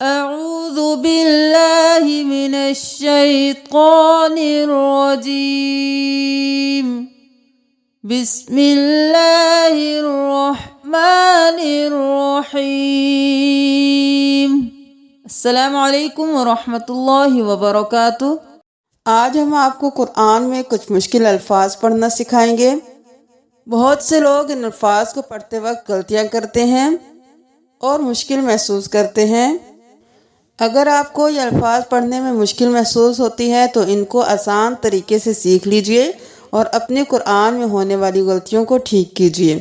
أعوذ بالله من الشيطان الرجيم بسم الله الرحمن الرحيم السلام علیکم ورحمۃ اللہ وبرکاتہ۔ آج ہم آپ کو قرآن میں کچھ مشکل الفاظ پڑھنا سکھائیں گے۔ بہت سے لوگ ان الفاظ کو پڑھتے وقت غلطیاں کرتے ہیں اور مشکل محسوس کرتے ہیں۔ اگر آپ کو یہ الفاظ پڑھنے میں مشکل محسوس ہوتی ہے تو ان کو آسان طریقے سے سیکھ لیجئے اور اپنے قرآن میں ہونے والی غلطیوں کو ٹھیک کیجئے۔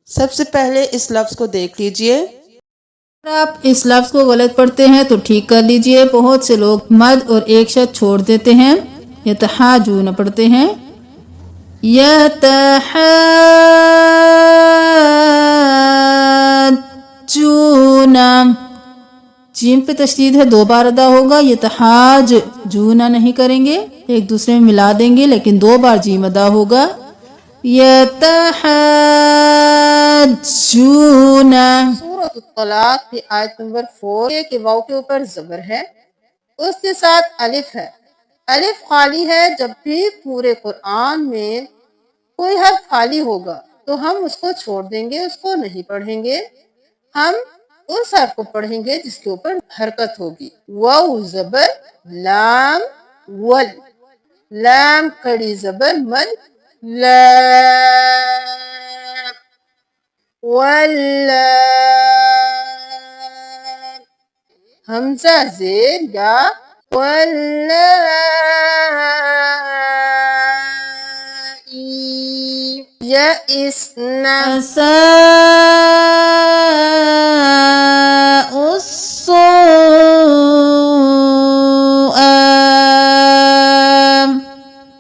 سب سے پہلے اس لفظ کو دیکھ لیجئے۔ اگر آپ اس لفظ کو غلط پڑھتے ہیں تو ٹھیک کر لیجئے۔ بہت سے لوگ مد اور ایک شد چھوڑ دیتے ہیں، یتحاجون پڑھتے ہیں، یتحاجون۔ جیم پہ تشدید ہے، 2 بار ادا ہوگا۔ یتحاج جونا نہیں کریں گے، ایک دوسرے میں ملا دیں گے، لیکن 2 بار جیم ادا ہوگا۔ یتحاجون۔ سورۃ الطلاق کی آیت نمبر 4 کے واو کے اوپر زبر ہے، اس کے ساتھ الف ہے۔ الف خالی ہے۔ جب بھی پورے قرآن میں کوئی حرف خالی ہوگا تو ہم اس کو چھوڑ دیں گے، اس کو نہیں پڑھیں گے۔ ہم اس حرف کو پڑھیں گے جس کے اوپر حرکت ہوگی۔ واو زبر لام ول، لام کھڑی زبر مد لام، واللام، حمزہ زیر یا واللائی، یئسنا، أساء السوء،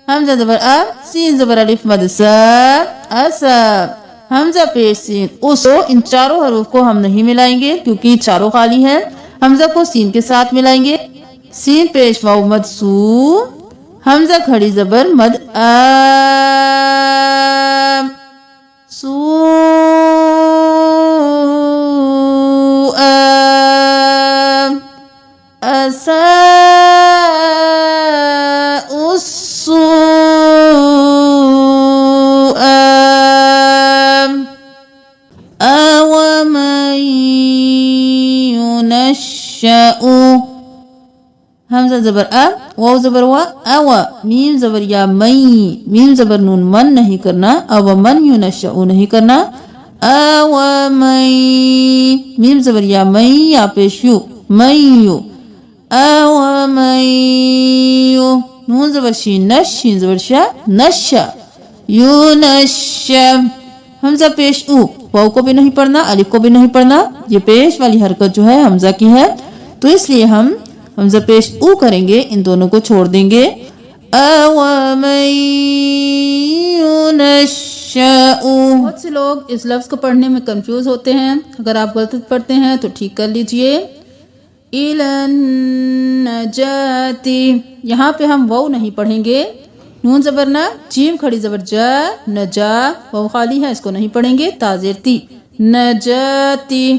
حمزہ زبر أ، سین زبر الف مد سا، اسا، حمزہ پیش سین اسو۔ ان چاروں حروف کو ہم نہیں ملائیں گے کیونکہ چاروں خالی ہیں۔ حمزہ کو سین کے ساتھ ملائیں گے۔ سین پیش واو مد سو، حمزہ کھڑی زبر مد آم، سوء، أساء السوء، أومن ينشأ، حمزہ زبر أ، واو زبر وا، اوا، میم زبر یا مئی، میم زبر نون من نہیں کرنا، اومن ينشأ نہیں کرنا، اومن، میم زبر یا مئی یا پیش یو، میو، اومن یو، نون زبر شین نش، شین زبر شا، نشا، یونشا، حمزہ پیش او، واو کو بھی نہیں پڑھنا، الف کو بھی نہیں پڑھنا، یہ پیش والی حرکت جو ہے حمزہ کی ہے، تو اس لیے ہم حمزہ پیش او کریں گے، ان دونوں کو چھوڑ دیں گے۔ اومن ينشأ۔ بہت سے لوگ اس لفظ کو پڑھنے میں کنفیوز ہوتے ہیں، اگر آپ غلط پڑھتے ہیں تو ٹھیک کر لیجئے۔ إِلَى النَّجَاةِ، یہاں پہ ہم واو نہیں پڑھیں گے، نون زبر نہ، جیم کھڑی زبر جا، نجا، واو خالی ہے، اس کو نہیں پڑھیں گے، تا زیر تی، نجاتی،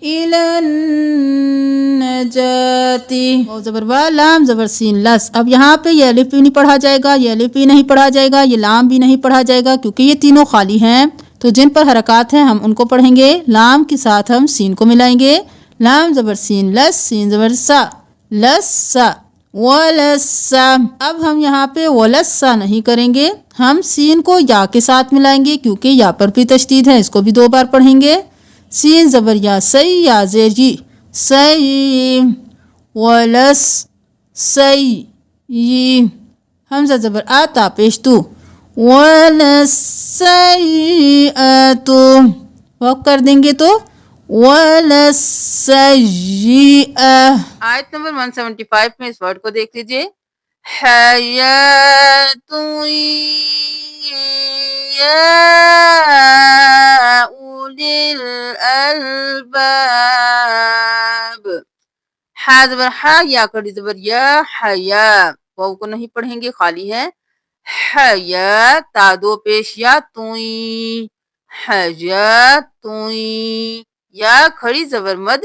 إِلَى النَّجَاةِ، واو زبر وا، لام زبر سین لس۔ اب یہاں پہ یہ الف بھی نہیں پڑھا جائے گا، یہ الف بھی نہیں پڑھا جائے گا، یہ لام بھی نہیں پڑھا جائے گا، کیونکہ یہ تینوں خالی ہیں، تو جن پر حرکات ہیں ہم ان کو پڑھیں گے۔ لام کے ساتھ ہم سین کو ملائیں گے، لام زبر سین لس، سین زبر سا، لسا، ولسا۔ اب ہم یہاں پہ ولسا نہیں کریں گے، ہم سین کو یا کے ساتھ ملائیں گے کیونکہ یا پر بھی تشدید ہے، اس کو بھی 2 بار پڑھیں گے۔ سین زبر یا سی، یا زیر جی، سی، ولس، سی، حمزہ زبر آ، تا پیش تو، ولسیئۃ، وقف کر دیں گے تو ولسیئہ۔ آیت نمبر 175 میں اس ورڈ کو دیکھ لیجئے، حیات یا اولی الالباب، ہا زبر ہا، یا کڑی زبر یا، حیا، واو کو نہیں پڑھیں گے، خالی ہے، حیا، تا 2 پیش یا توئی، حیا توئی، یا کھڑی زبر مد